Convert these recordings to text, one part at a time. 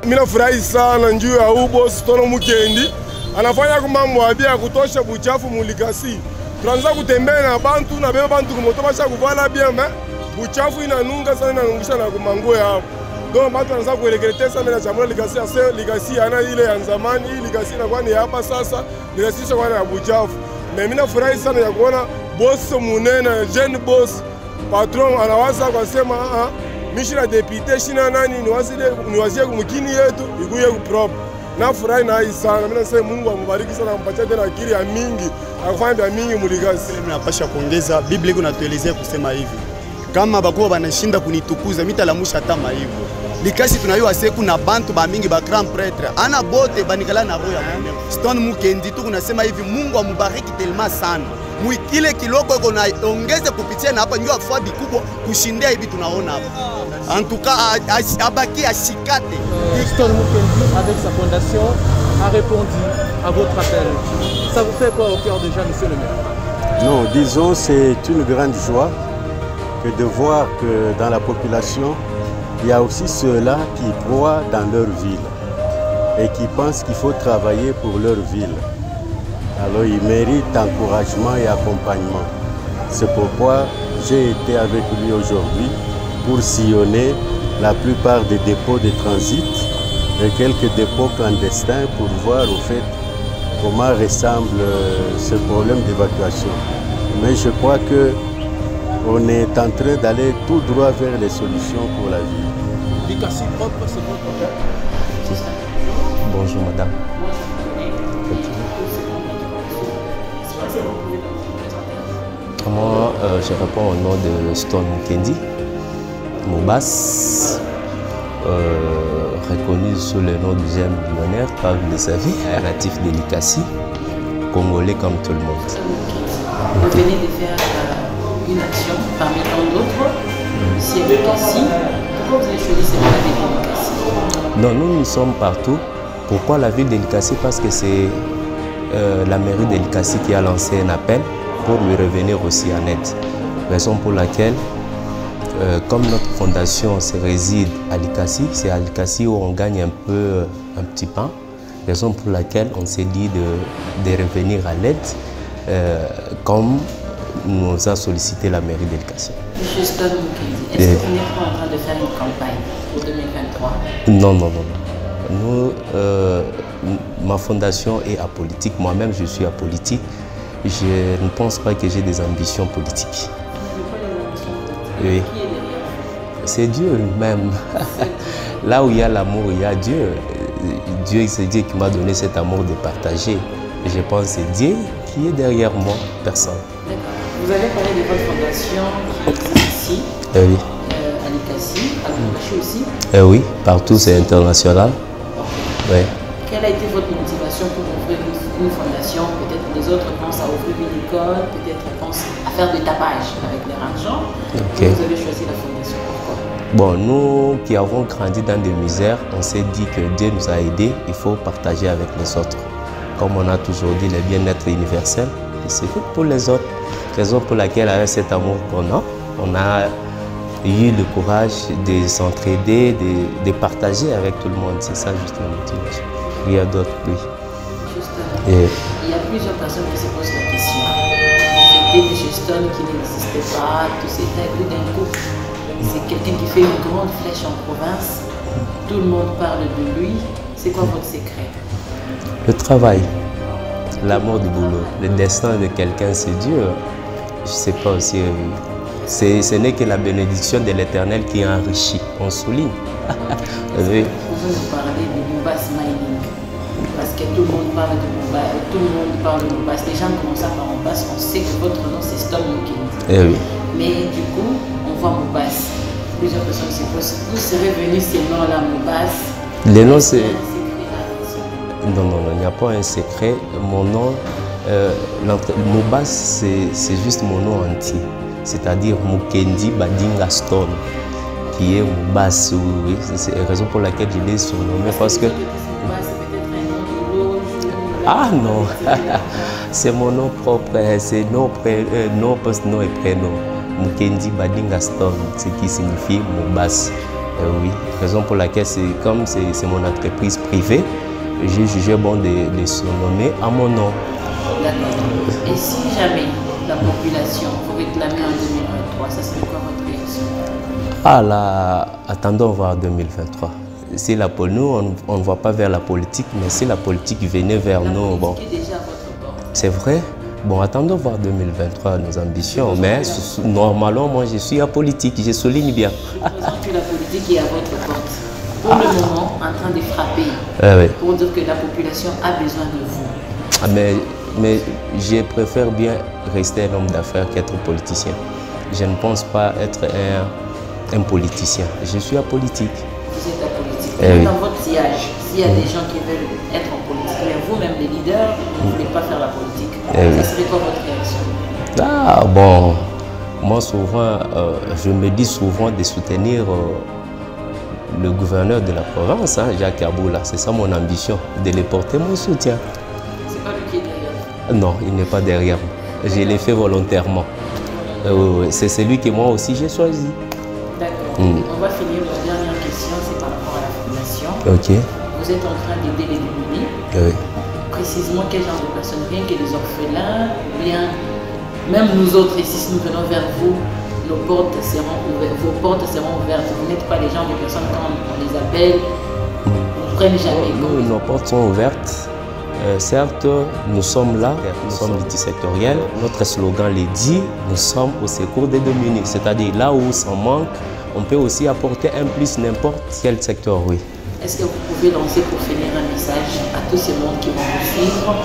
Mimi nafurahi sana njuu ya ubo Stone Mukendi. Anafanya mambo ya kutosha buchafu mulikasi. Tunaanza kutembea na bantu na beba bantu kumoto basha kuvala bien mais buchafu inanunga sana inanungisha na kumango yao. Donc bantu wanaanza kuelekelea sana na chamula likasi ase likasi ana ile ya zamani hii likasi inakuwa ni hapa sasa likasi sio kwa buchafu. Mais mimi nafurahi sana ya kuona boss munene jeune boss patron anawaza kwa sema mishi na deputy shina nani niwazie kumkini yetu ikuye kuprobe. Nafurahi na hii sana. Mimi nasema Mungu amubariki sana, ampatie tena akili ya mingi, akufanye vya mingi muligasi. Mimi napasha kuongeza Biblia iko natuelezea kusema hivi. Kama bakuwa banashinda kunitukuza, mimi talamusha tama hivyo. Likasi tunayua seku na bantu ba mingi ba grand prêtre. Ana bote banikala na roho ya Mungu. Stone Mukendi tu kunasema hivi Mungu amubariki telema sana. Mwikile kiloko iko na ongeze kupitia na hapa ndio afadi kubwa kushindia hivi tunaona hapa. En tout cas, abaki ashikate. Stone Mukendi, avec sa fondation, a répondu à votre appel. Ça vous fait quoi au cœur déjà, monsieur le maire? Non, disons, c'est une grande joie que de voir que dans la population, il y a aussi ceux-là qui croient dans leur ville et qui pensent qu'il faut travailler pour leur ville. Alors, ils méritent encouragement et accompagnement. C'est pourquoi j'ai été avec lui aujourd'hui pour sillonner la plupart des dépôts de transit et quelques dépôts clandestins pour voir au fait comment ressemble ce problème d'évacuation. Mais je crois qu'on est en train d'aller tout droit vers les solutions pour la ville. Likasi propre, c'est votre. Bonjour madame. Moi, je réponds au nom de Stone Mukendi, Mobas, reconnu sous le nom du jeune millionnaire, comme vous le savez, natif de Likasi, congolais comme tout le monde. Vous venez de faire une action parmi tant d'autres, ici à Likasi. Pourquoi vous avez choisi cette ville de Likasi? Non, nous sommes partout. Pourquoi la ville de Likasi? Parce que c'est la mairie de Likasi qui a lancé un appel pour lui revenir aussi en aide. Raison pour laquelle, comme notre fondation se réside à Likasi, c'est à Likasi où on gagne un petit pain. Raison pour laquelle on s'est dit de revenir à l'aide, comme nous a sollicité la mairie de Likasi. Monsieur Stone Mukendi, est-ce que vous n'êtes pas en train de faire une campagne pour 2023? Non, non, non. Nous, ma fondation est apolitique. Moi-même, je suis apolitique. Je ne pense pas que j'ai des ambitions politiques. Oui. C'est Dieu lui-même. Là où il y a l'amour, il y a Dieu. Dieu, c'est Dieu qui m'a donné cet amour de partager. Et je pense que c'est Dieu qui est derrière moi, personne. D'accord. Vous avez parlé de votre fondation qui existe ici, Oui. à Likasi, à Lubumbashi aussi. Oui, partout c'est international. Oui. Quelle a été votre motivation pour ouvrir une fondation? Peut-être les autres pensent à ouvrir une école, peut-être pensent à faire du tapage avec leur argent. Okay. Vous avez choisi la fondation, pourquoi? Bon, nous qui avons grandi dans des misères, on s'est dit que Dieu nous a aidés, il faut partager avec les autres. Comme on a toujours dit, le bien-être universel, c'est fait pour les autres. Raison pour laquelle, avec cet amour qu'on a, on a eu le courage de s'entraider, de partager avec tout le monde. C'est ça juste la motivation. Il y a d'autres, oui. Il y a plusieurs personnes qui se posent la question. C'était M. Stone qui n'existait pas, tout c'était tout d'un coup. C'est quelqu'un qui fait une grande flèche en province. Tout le monde parle de lui. C'est quoi votre secret? Le travail, l'amour du boulot, le destin de quelqu'un, c'est Dieu. Je ne sais pas aussi. Ce n'est que la bénédiction de l'Éternel qui enrichit. On souligne. Oui. Vous pouvez nous parler de Mobas Mining? Parce que tout le monde parle de Mobas, tout le monde parle de Mobas. Les gens commencent à parler de Mobas, on sait que votre nom c'est Stone Mukendi. Eh oui. Mais du coup, on voit Mobas. Plusieurs personnes se posent. D'où serait venu ces noms-là, Mobas? Les noms, c'est... Non, non, non, il n'y a pas un secret. Mon nom, Mobas, c'est juste mon nom entier. C'est-à-dire Mukendi Badinga Stone, qui est Mobas. Oui, c'est la raison pour laquelle je l'ai surnommé. Parce que... Ah non, c'est mon nom propre, c'est nom et prénom. Mukendi Badinga Stone, ce qui signifie Mobas. Oui, raison pour laquelle, comme c'est mon entreprise privée, j'ai jugé bon de se nommer à mon nom. D'accord. Et si jamais la population vous réclamait en 2023, ça serait quoi votre réaction? Ah là, attendons voir 2023. Si nous, on ne va pas vers la politique, mais si la politique venait vers nous, bon. Est déjà à votre bord. C'est vrai. Bon, attendons voir 2023 nos ambitions, mais normalement, moi, je suis apolitique, je souligne bien. Supposons que la politique est à votre porte, pour le moment, en train de frapper, Oui. pour dire que la population a besoin de vous. Mais je préfère bien rester un homme d'affaires qu'être politicien. Je ne pense pas être un politicien. Je suis apolitique. Vous êtes apolitique. Oui. Dans votre sillage, s'il y a des gens qui veulent être en politique, mais vous-même, les leaders, vous ne voulez pas faire la politique, ça serait quoi votre réaction? Ah bon, moi souvent, je me dis souvent de soutenir le gouverneur de la province, hein, Jacques Aboula. C'est ça mon ambition, de lui porter mon soutien. C'est pas lui qui est derrière? Non, il n'est pas derrière moi. Je l'ai fait volontairement. C'est celui que moi aussi j'ai choisi. D'accord. On va finir. La dernière question, c'est par rapport à la fondation. Ok. Vous êtes en train d'aider les démunis. Oui. Précisément quel genre de personnes? Rien que les orphelins, bien, même nous autres ici, si nous venons vers vous, nos portes seront ouvertes, vos portes seront ouvertes. Vous n'êtes pas les genres de personnes quand on les appelle, ne prennent jamais. Nous, nos portes sont ouvertes. Certes, nous sommes là, nous sommes multisectoriels. Notre slogan le dit, nous sommes au secours des démunis. C'est-à-dire là où ça manque, on peut aussi apporter un plus n'importe quel secteur, oui. Est-ce que vous pouvez lancer pour finir un message à tous ces mondes qui vont vous suivre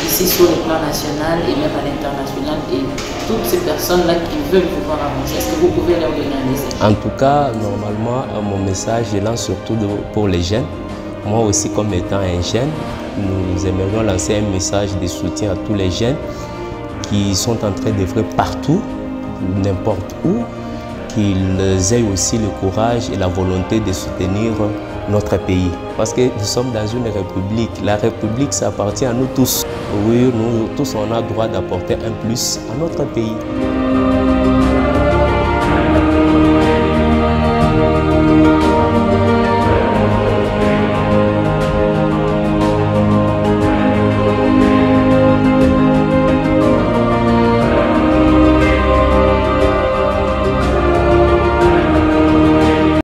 ici sur le plan national et même à l'international et toutes ces personnes-là qui veulent vous voir avancer? Est-ce que vous pouvez leur donner un message? En tout cas, normalement, mon message est là surtout pour les jeunes. Moi aussi, comme étant un jeune, nous aimerions lancer un message de soutien à tous les jeunes qui sont en train d'œuvrer partout, n'importe où, qu'ils aient aussi le courage et la volonté de soutenir notre pays. Parce que nous sommes dans une république. La république, ça appartient à nous tous. Oui, nous tous, on a le droit d'apporter un plus à notre pays.